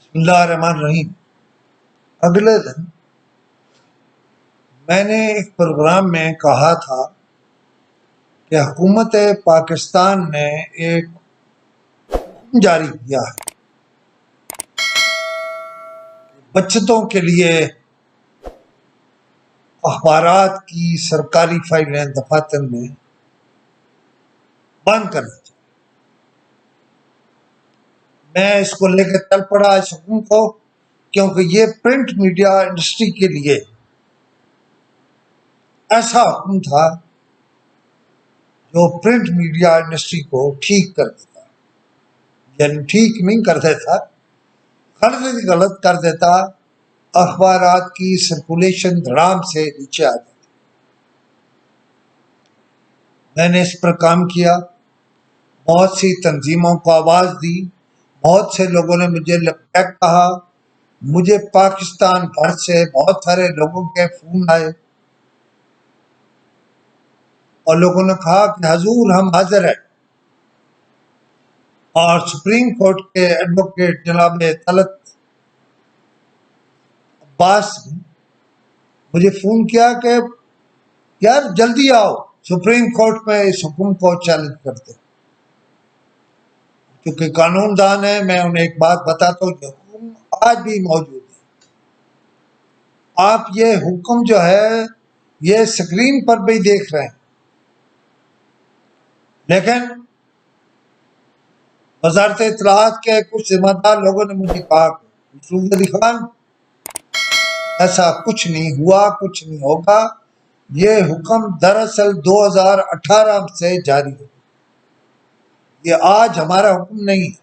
بسم اللہ الرحمن الرحیم۔ اگلے دن میں نے ایک پروگرام میں کہا تھا کہ حکومت پاکستان نے ایک حکم جاری کیا ہے بچتوں کے لیے اخبارات کی سرکاری فائلیں دفاتر میں بند کرنا چاہیے۔ میں اس کو لے کے چل پڑا اس حکم کو، کیونکہ یہ پرنٹ میڈیا انڈسٹری کے لیے ایسا حکم تھا جو پرنٹ میڈیا انڈسٹری کو ٹھیک کر دیتا، یعنی ٹھیک نہیں کر دیتا، غلط کر دیتا، اخبارات کی سرکولیشن دھڑام سے نیچے آ جاتی۔ میں نے اس پر کام کیا، بہت سی تنظیموں کو آواز دی، بہت سے لوگوں نے مجھے کہا، مجھے پاکستان بھر سے بہت سارے لوگوں کے فون آئے اور لوگوں نے کہا کہ حضور ہم حاضر ہیں۔ اور سپریم کورٹ کے ایڈوکیٹ جناب طلعت عباس نے مجھے فون کیا کہ یار جلدی آؤ، سپریم کورٹ میں اس حکم کو چیلنج کرتے۔ کیونکہ قانون دان ہے، میں انہیں ایک بات بتاتا ہوں، یہ حکم آج بھی موجود ہے۔ آپ یہ حکم جو ہے یہ سکرین پر بھی دیکھ رہے ہیں، لیکن وزارت اطلاعات کے کچھ ذمہ دار لوگوں نے مجھے کہا کہ مسعود علی خان ایسا کچھ نہیں ہوا، کچھ نہیں ہوگا، یہ حکم دراصل 2018 سے جاری ہے، یہ آج ہمارا حکم نہیں ہے،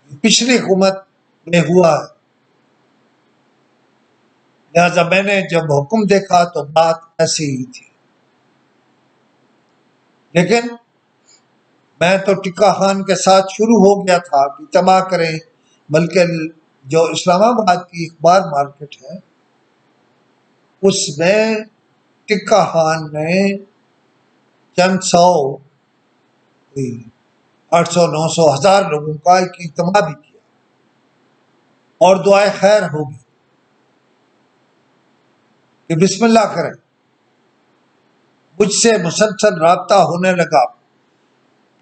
یہ پچھلی حکومت میں ہوا ہے۔ لہذا میں نے جب حکم دیکھا تو بات ایسی ہی تھی، لیکن میں تو ٹکا خان کے ساتھ شروع ہو گیا تھا کہ تباہ کریں، بلکہ جو اسلام آباد کی اخبار مارکیٹ ہے اس میں ٹکا خان نے چند سو 800 900 1000 لوگوں کا ایک اجتماع بھی کیا اور دعائے خیر ہوگی کہ بسم اللہ کریں۔ مجھ سے مسلسل رابطہ ہونے لگا،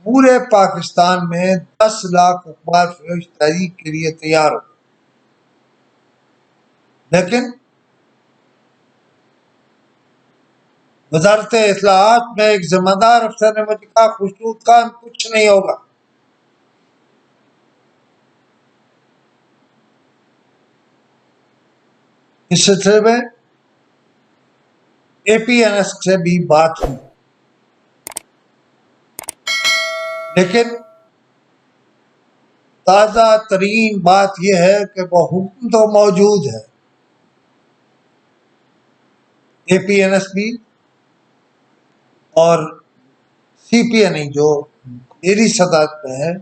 پورے پاکستان میں 10 لاکھ اخبار فروش تحریک کے لیے تیار ہو، لیکن وزارت اطلاعات میں ایک ذمہ دار افسر نے مجھے کہا خشنود خان کچھ نہیں ہوگا۔ اس سلسلے میں اے پی این ایس سے بھی بات ہوئی، لیکن تازہ ترین بات یہ ہے کہ وہ حکم تو موجود ہے۔ اے پی این ایس بھی اور سی پی این ای جو میری صدارت میں ہے،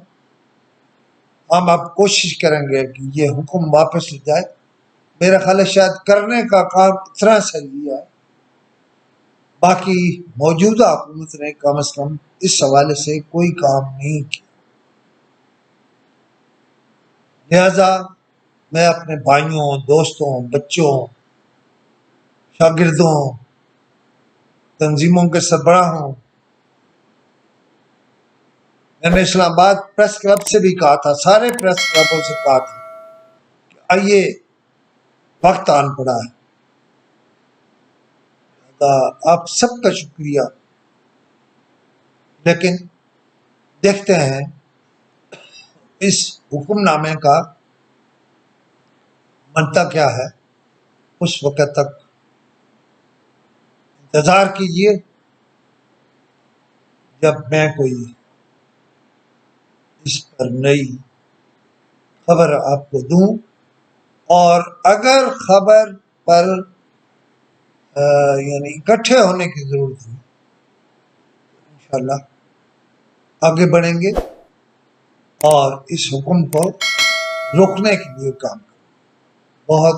ہم اب کوشش کریں گے کہ یہ حکم واپس لے جائے۔ میرا خیال ہے شاید کرنے کا کام اتنا صحیح ہے، باقی موجودہ حکومت نے کم از کم اس حوالے سے کوئی کام نہیں کیا۔ لہذا میں اپنے بھائیوں، دوستوں، بچوں، شاگردوں، تنظیموں کے سربراہوں، میں نے اسلام آباد پریس کلب سے بھی کہا تھا، سارے پریس کلبوں سے کہا تھا کہ آئیے وقت آن پڑا ہے۔ آپ سب کا شکریہ، لیکن دیکھتے ہیں اس حکم نامے کا منطق کیا ہے۔ اس وقت تک انتظار کیجیے جب میں کوئی اس پر نئی خبر آپ کو دوں، اور اگر خبر پر یعنی اکٹھے ہونے کی ضرورت ہے، انشاءاللہ آگے بڑھیں گے اور اس حکم کو روکنے کے لیے کام کریں۔ بہت